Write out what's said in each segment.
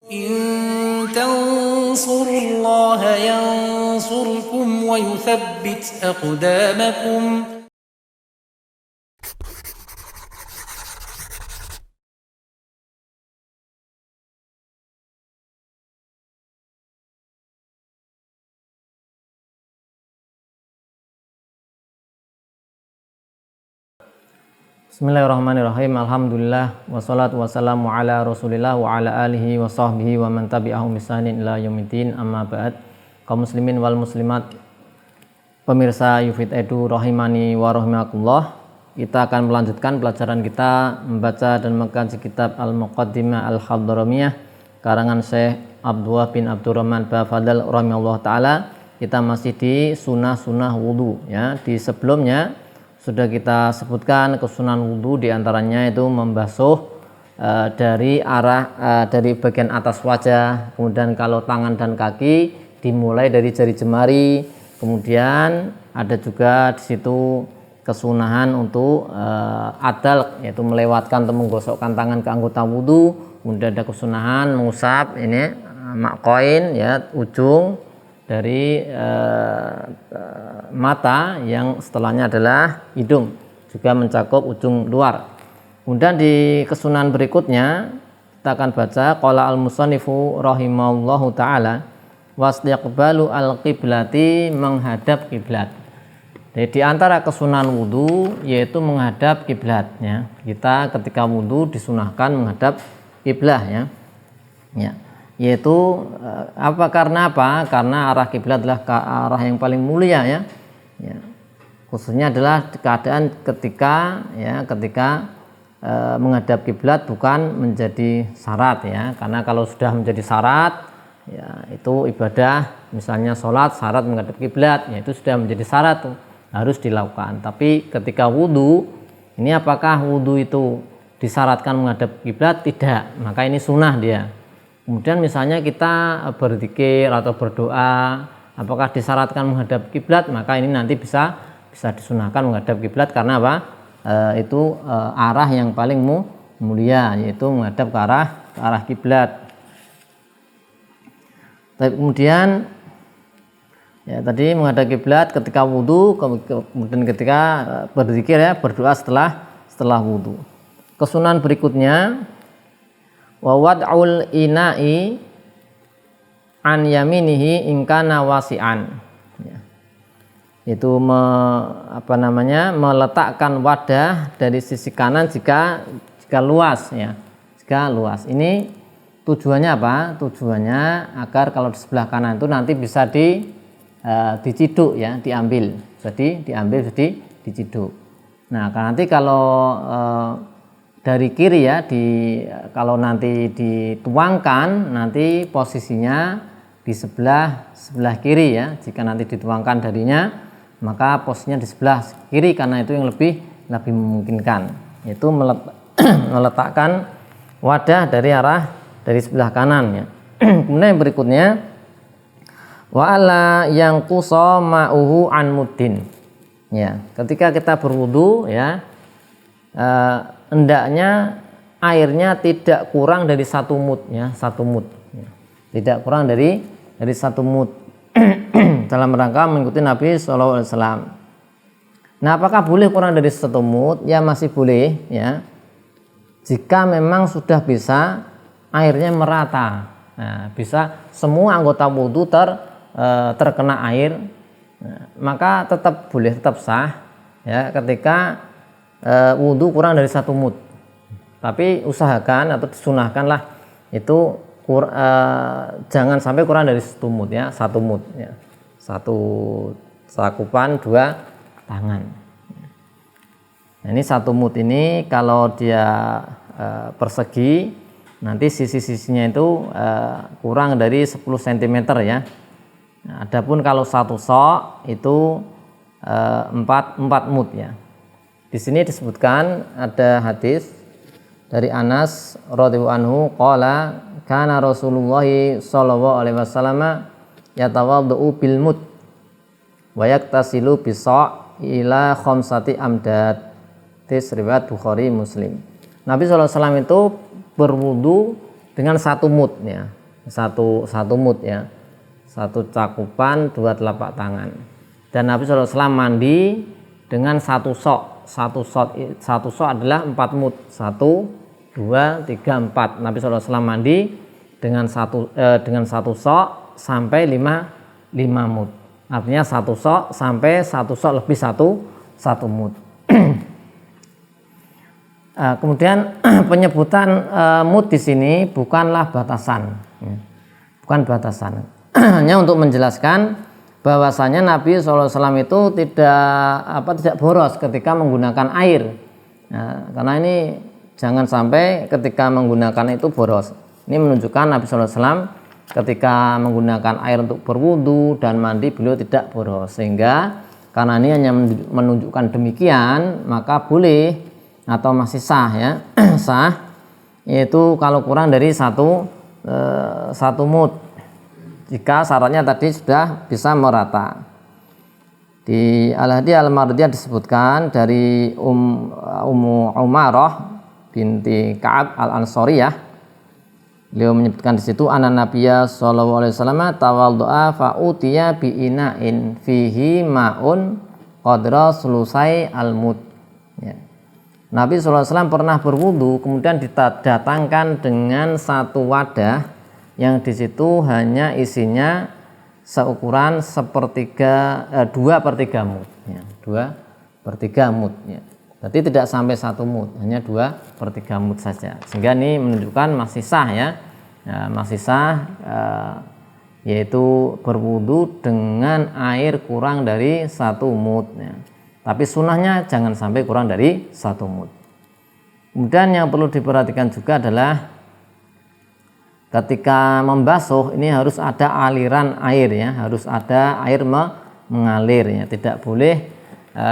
إن تنصروا الله ينصركم ويثبت أقدامكم. Bismillahirrahmanirrahim. Alhamdulillah wassalatu wassalamu ala Rasulillah wa ala alihi wa sahbihi wa man tabi'ahum bisanin ila yaumiddin. Amma ba'd. Kaum muslimin wal muslimat, pemirsa Yufid Edu rahimani wa rahimakumullah. Kita akan melanjutkan pelajaran kita membaca dan mengkaji kitab Al-Muqaddimah Al-Hadramiyah karangan Syekh Abdullah bin Abdurrahman Bafadal rahimahullah taala. Kita masih di sunnah-sunnah wudu ya. Di sebelumnya sudah kita sebutkan kesunahan wudhu, diantaranya itu membasuh dari bagian atas wajah, kemudian kalau tangan dan kaki dimulai dari jari jemari, kemudian ada juga di situ kesunahan untuk adal, yaitu melewatkan atau menggosokkan tangan ke anggota wudhu. Kemudian ada kesunahan mengusap ini maqain ya, ujung dari mata yang setelahnya adalah hidung, juga mencakup ujung luar. Kemudian di kesunahan berikutnya kita akan baca qala al-musannifu rahimahullahu taala wastiqbalu al-qiblati, menghadap kiblat. Jadi di antara kesunahan wudu yaitu menghadap kiblatnya. Kita ketika wudu disunahkan menghadap kiblat ya. Yaitu karena apa? Karena arah kiblat adalah arah yang paling mulia ya. Khususnya adalah keadaan ketika menghadap kiblat bukan menjadi syarat ya. Karena kalau sudah menjadi syarat ya, itu ibadah misalnya sholat syarat menghadap kiblat ya, itu sudah menjadi syarat tuh, harus dilakukan. Tapi ketika wudu ini, apakah wudu itu disyaratkan menghadap kiblat? Tidak, maka ini sunnah dia. Kemudian misalnya kita berzikir atau berdoa, apakah disyaratkan menghadap kiblat? Maka ini nanti bisa disunahkan menghadap kiblat karena apa? Itu arah yang paling mulia, yaitu menghadap ke arah kiblat. Kemudian ya, tadi menghadap kiblat ketika wudu, kemudian ketika berzikir ya, berdoa setelah wudu. Kesunahan berikutnya wa wad'ul ina'i an yaminihi in kana wasi'an ya. Itu meletakkan wadah dari sisi kanan jika luas ya. Jika luas. Ini tujuannya apa? Tujuannya agar kalau di sebelah kanan itu nanti bisa diciduk ya, diambil. Jadi diciduk. Nah, nanti kalau dari kiri ya, kalau nanti dituangkan nanti posisinya di sebelah kiri ya. Jika nanti dituangkan darinya, maka posisinya di sebelah kiri karena itu yang lebih memungkinkan, yaitu meletakkan wadah dari sebelah kanan ya. Kemudian yang berikutnya wa ala yang qusa ma'uhu an muddin ya. Ketika kita berwudu ya, hendaknya airnya tidak kurang dari 1 mud ya, 1 mud ya. Tidak kurang dari 1 mud dalam rangka mengikuti Nabi SAW. Nah, apakah boleh kurang dari 1 mud? Ya masih boleh ya, jika memang sudah bisa airnya merata. Nah, bisa semua anggota wudu terkena air, nah, maka tetap boleh, tetap sah ya ketika wudu kurang dari 1 mud. Tapi usahakan atau disunahkanlah itu jangan sampai kurang dari 1 mud ya, 1 mud ya. 1 sakupan 2 tangan. Nah, ini 1 mud ini kalau dia persegi, nanti sisi-sisinya itu kurang dari 10 cm ya. Nah, adapun kalau 1 sok itu 4 mud ya. Di sini disebutkan ada hadis dari Anas radhiyallahu anhu qala kana Rasulullah sallallahu alaihi wasallam yatawaddu bil mud wa yaktasilu bis sa' ila khamsati amdad. Riwayat Bukhari Muslim. Nabi SAW itu berwudu dengan 1 mud ya. satu mud ya, satu cakupan dua telapak tangan. Dan Nabi SAW mandi dengan satu sok. Satu sok adalah 4 mud. 1, 2, 3, 4. Nabi SAW mandi dengan satu sok sampai 5 mud. Artinya satu sok sampai satu sok lebih satu mud. Kemudian penyebutan mud di sini bukanlah batasan, bukan batasan. Hanya untuk menjelaskan bahwasanya Nabi SAW itu tidak boros ketika menggunakan air. Nah, karena ini jangan sampai ketika menggunakan itu boros. Ini menunjukkan Nabi SAW ketika menggunakan air untuk berwudu dan mandi beliau tidak boros. Sehingga karena ini hanya menunjukkan demikian, maka boleh atau masih sah ya, sah, yaitu kalau kurang dari satu mud. Jika syaratnya tadi sudah bisa merata. Di Al-Hadiyah Al-Mardiyah disebutkan dari Ummu Umarah binti Ka'ab Al-Ansariyah. Beliau menyebutkan di situ anna Nabiyya sallallahu alaihi wasallam tawaddu'a fa utiya bi ina'in fihi ma'un qadra sulusai al-mud. Ya. Nabi sallallahu alaihi wasallam pernah berwudu, kemudian didatangkan dengan satu wadah yang di situ hanya isinya seukuran 2/3 mud, ya, 2/3 mud, ya. Berarti tidak sampai 1 mud, hanya 2/3 mud saja. Sehingga ini menunjukkan masih sah ya, masih sah, yaitu berwudu dengan air kurang dari 1 mud. Ya. Tapi sunnahnya jangan sampai kurang dari 1 mud. Kemudian yang perlu diperhatikan juga adalah ketika membasuh ini harus ada aliran air ya, harus ada air mengalir ya, tidak boleh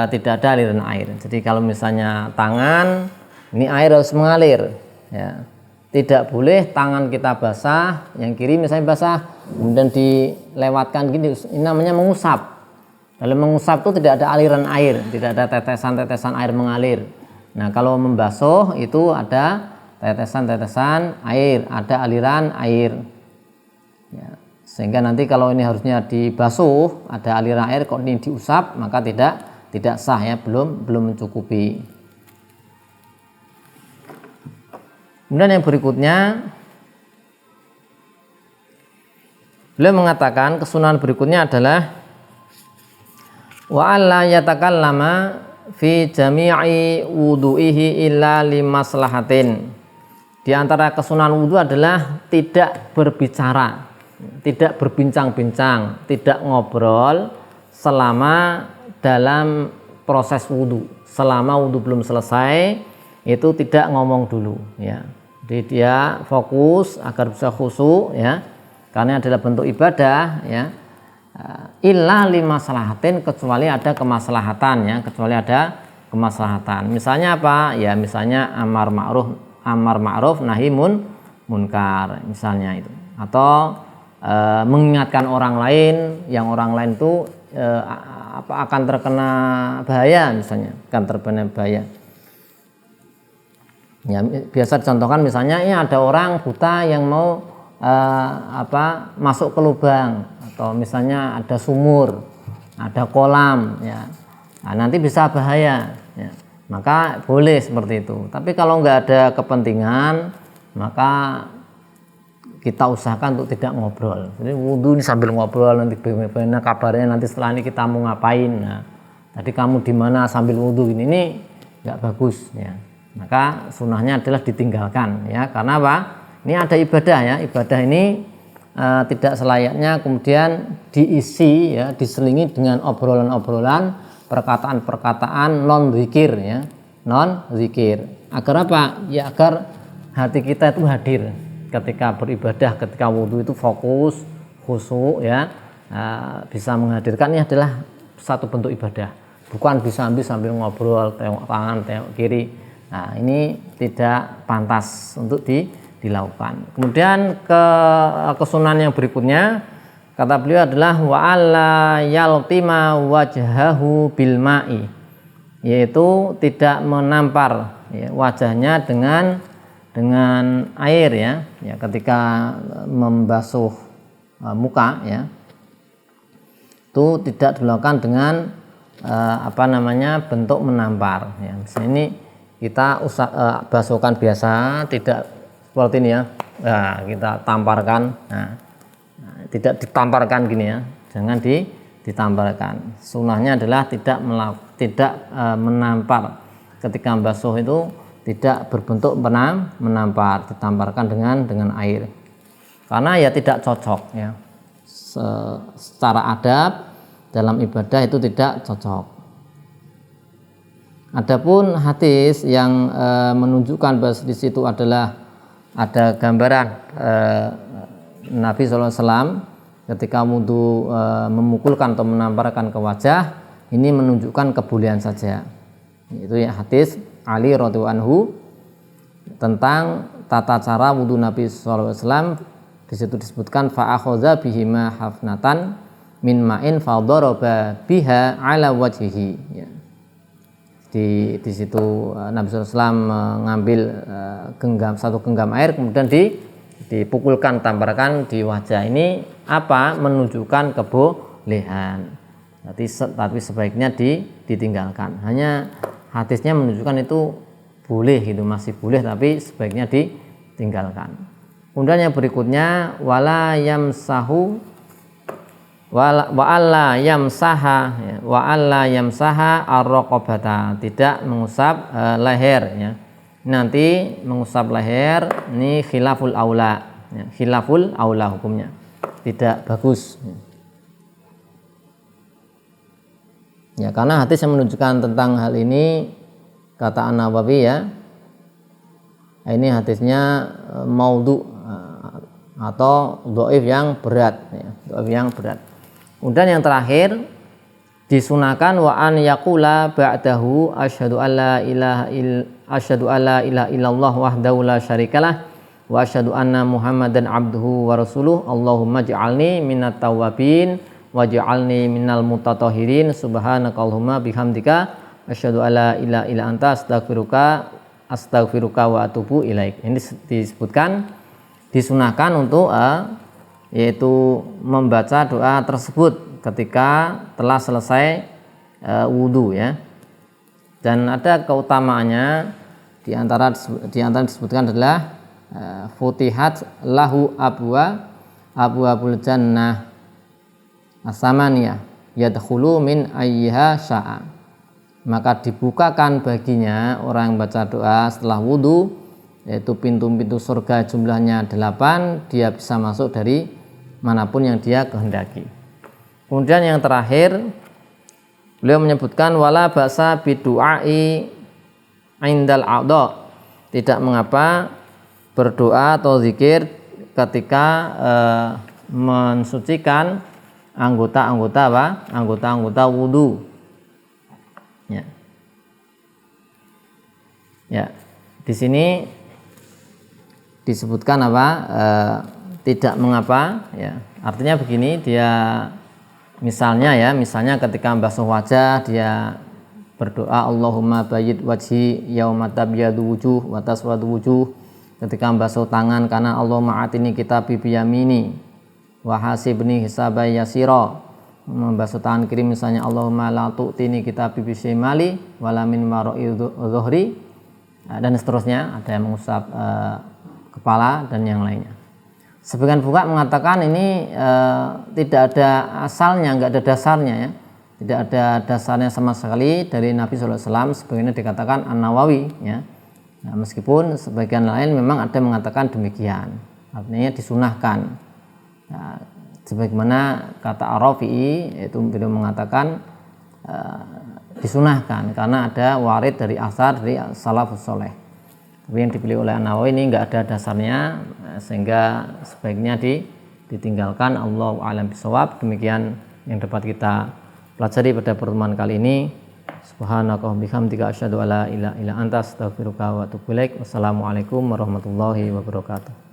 tidak ada aliran air. Jadi kalau misalnya tangan ini air harus mengalir ya, tidak boleh tangan kita basah, yang kiri misalnya basah kemudian dilewatkan gini, ini namanya mengusap. Dalam mengusap itu tidak ada aliran air, tidak ada tetesan-tetesan air mengalir. Nah kalau membasuh itu ada tetesan-tetesan air, ada aliran air ya, sehingga nanti kalau ini harusnya dibasuh ada aliran air, kok ini diusap, maka tidak sah ya, belum mencukupi. Kemudian yang berikutnya beliau mengatakan kesunahan berikutnya adalah wa alla yatakallama fi jami'i wudu'ihi illa limaslahatin. Di antara kesunahan wudu adalah tidak berbicara, tidak berbincang-bincang, tidak ngobrol selama dalam proses wudu. Selama wudu belum selesai itu tidak ngomong dulu ya. Jadi dia fokus agar bisa khusyuk ya. Karena adalah bentuk ibadah ya. Illa limaslahatin, kecuali ada kemaslahatan ya, kecuali ada kemaslahatan. Misalnya apa? Ya misalnya amar ma'ruf nahi munkar misalnya itu, atau mengingatkan orang lain yang orang lain itu akan terkena bahaya, misalnya akan terkena bahaya ya. Biasa dicontohkan misalnya ini ada orang buta yang mau masuk ke lubang, atau misalnya ada sumur, ada kolam ya, nah, nanti bisa bahaya ya. Maka boleh seperti itu. Tapi kalau nggak ada kepentingan, maka kita usahakan untuk tidak ngobrol. Jadi wudhu ini sambil ngobrol, nanti bagaimana kabarnya, nanti setelah ini kita mau ngapain. Nah, tadi kamu di mana sambil wudhu ini nggak bagus ya. Maka sunnahnya adalah ditinggalkan ya. Karena apa? Ini ada ibadah ya. Ibadah ini tidak selayaknya kemudian diisi ya, diselingi dengan obrolan-obrolan, perkataan-perkataan non zikir ya, non zikir. Agar apa? Ya agar hati kita itu hadir ketika beribadah, ketika wudhu itu fokus, khusyuk ya, bisa menghadirkan. Ini adalah satu bentuk ibadah, bukan sambil ngobrol, tengok kanan, tengok kiri. Nah ini tidak pantas untuk dilakukan. Kemudian kesunahan yang berikutnya kata beliau adalah wa alla yaltima wajhahu bil ma'i, yaitu tidak menampar ya, wajahnya dengan dengan air ya ketika membasuh muka ya, itu tidak dilakukan dengan bentuk menampar ya. Misalnya ini kita basuhkan biasa, tidak seperti ini ya. Nah, kita tamparkan. Nah, tidak ditamparkan gini ya. Jangan ditamparkan. Sunnahnya adalah tidak menampar. Ketika basuh itu tidak berbentuk menampar, ditamparkan dengan air. Karena ya tidak cocok ya. Secara adab dalam ibadah itu tidak cocok. Adapun hadis yang menunjukkan bahwa di situ adalah ada gambaran Nabi SAW ketika wudhu memukulkan atau menamparkan ke wajah, ini menunjukkan kebolehan saja. Itu ya hadis Ali radhiyallahu anhu tentang tata cara wudhu Nabi SAW. Di situ disebutkan fa'akhadha bihima hafnatan min ma'in fadaraba biha ala wajhihi ya. Di situ Nabi SAW mengambil satu genggam air, kemudian dipukulkan, tamparkan di wajah. Ini apa? Menunjukkan kebolehan. Tapi sebaiknya ditinggalkan. Hanya hadisnya menunjukkan itu boleh, itu masih boleh, tapi sebaiknya ditinggalkan. Kemudian yang berikutnya wala yamsahu wa alla yamsaha ar-raqabata, tidak mengusap leher ya. Nanti mengusap leher ini khilaful aula ya, khilaful aula hukumnya tidak bagus ya, karena hadis yang menunjukkan tentang hal ini kata An-Nawawi ya, ini hadisnya maudhu atau dhaif yang berat ya, dhaif yang berat. Kemudian yang terakhir disunahkan wa an yaqula ba'dahu asyhadu alla ilaha illallah wahdahu la syarikalah wa asyhadu anna muhammadan abduhu wa rasuluh Allahumma ij'alni minat tawwabin waj'alni minal mutatahhirin subhanakallahumma bihamdika asyhadu alla ilaha illa anta astaghfiruka wa atubu ilaik. Ini disebutkan disunahkan untuk yaitu membaca doa tersebut ketika telah selesai wudhu ya. Dan ada keutamaannya, di antara disebutkan adalah futihat lahu abwabul jannah as-samaniyah yadkhulu min ayyiha sya'a. Maka dibukakan baginya orang yang baca doa setelah wudhu, yaitu pintu-pintu surga jumlahnya 8, dia bisa masuk dari manapun yang dia kehendaki. Kemudian yang terakhir beliau menyebutkan wala ba'sa bidu'ai indal a'dha, tidak mengapa berdoa atau zikir ketika mensucikan anggota wudu ya. Ya, di sini disebutkan tidak mengapa ya, artinya begini, dia misalnya ketika membasuh wajah dia berdoa Allahumma bayyid wajhi yauma tabyadu wujuh wa taswadu wujuh. Ketika membasuh tangan karena Allahumma atini kitabi biyamini wa hasibni hisabai yasira. Membasuh tangan kiri misalnya Allahumma la tu'tini kitabi bisyimali wala min wara'i dhuhri, dan seterusnya. Ada yang mengusap kepala dan yang lainnya. Sebagian fuqaha mengatakan ini tidak ada asalnya, enggak ada dasarnya ya. Tidak ada dasarnya sama sekali dari Nabi SAW, sebagaimana dikatakan An-Nawawi ya. Nah, meskipun sebagian lain memang ada yang mengatakan demikian, artinya disunahkan ya, sebagaimana kata Ar-Rafi'i, yaitu beliau mengatakan disunahkan karena ada warid dari asar dari salafus soleh. Tapi yang dipilih oleh An-Nawawi ini enggak ada dasarnya, sehingga sebaiknya ditinggalkan. Allahu a'lam bishawab. Demikian yang dapat kita pelajari pada pertemuan kali ini. Subhanaka bihamdika asyhadu alla ilaha illa anta astaghfiruka wa atubu ilaik. Wassalamualaikum warahmatullahi wabarakatuh.